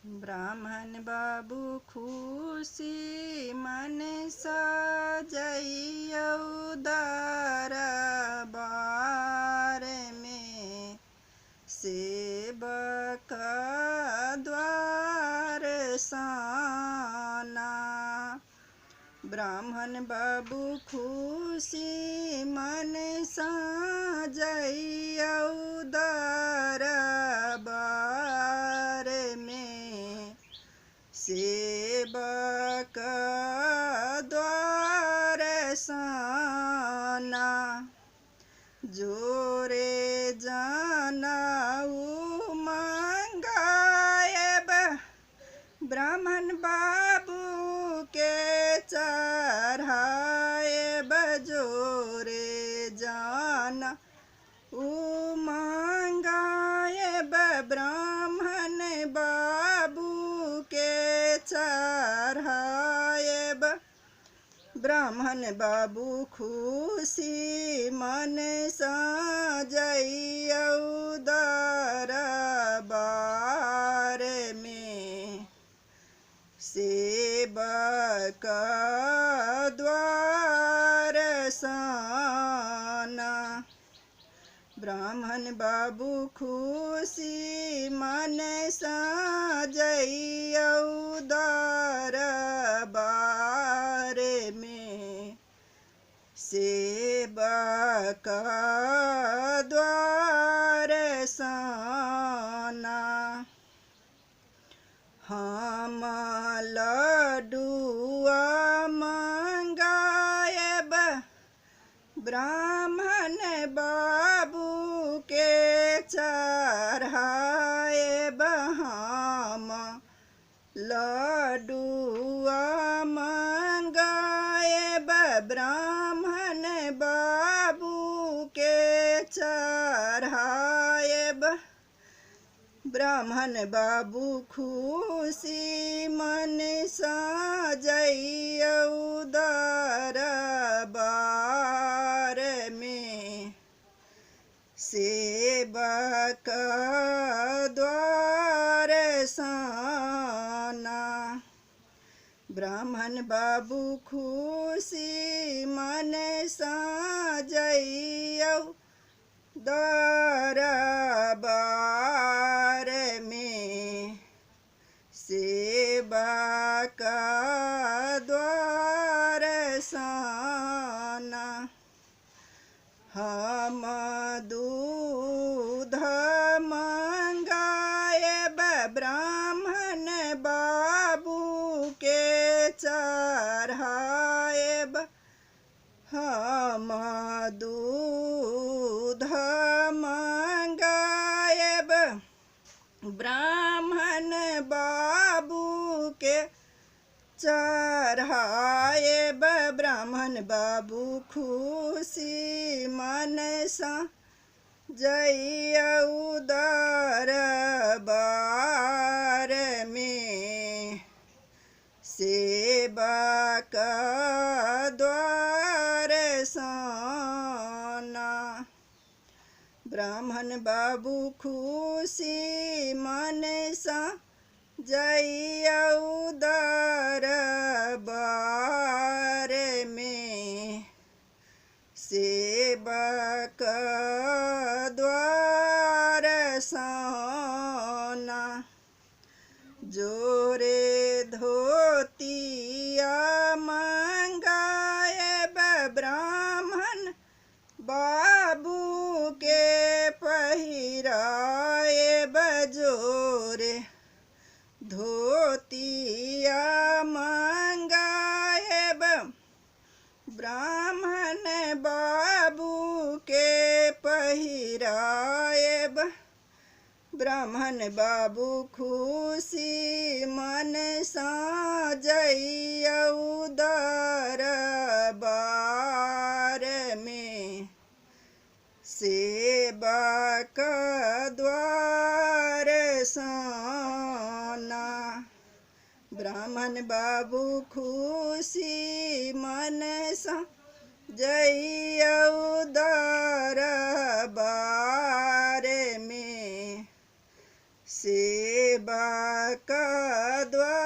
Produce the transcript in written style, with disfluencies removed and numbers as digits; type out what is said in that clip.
ब्राह्मण बाबू खुशी मन सजइयौ दरबार में। सेवक द्वार साना ब्राह्मण बाबू खुशी मन सजइयौ दरबार में। सेवक द्वार साना जोरे जनेऊ मंगाएब ब्राह्मण बाबू के चढ़ाएब। जोरे जनेऊ मंगाएब ब्राह्मण बाबू के चढ़ाएब। ब्राह्मण बाबू खुशी मन सजइयौ दरबार में। सेवक द्वार साना ब्राह्मण बाबू खुशी मन सजइयौ दरबार में। सेवक द्वार साना हम लड्डुआ मंगाएब ब्राह्मण बाबू के चढ़ाएब। हम लड्डुआ मंगाएब ब्राह्मण बाबू के चढ़ाएब। ब्राह्मण बाबू खुशी मन सजइयौ दरबार में। सेवक द्वार साना ब्राह्मण बाबू खुशी मन सजइयौ दरबार में। सेवक द्वार साना हम दूध मंगाएब ब्राह्मण बाबू के चढ़ाएब। हम दूध मंगाएब ब्राह्मण बाबू के चढ़ाएब। ब्राह्मण बाबू खुशी मन सजइयौ दरबार में। सेवक द्वार साना ब्राह्मण बाबू खुशी मन सजइयौ दरबार में। सेवक द्वार साना जोरे धोतिया मंगाएब ब्राह्मण बाबू के पहिराएब। जोरे धोतिया मंगाएब ब्राह्मण बाबू के पहिराएब। ब्राह्मण बाबू खुशी मन सजइयौ दरबार में। सेवक द्वार साना ब्राह्मण बाबू खुशी मन सजइयौ दरबार में। सेवा का द्वार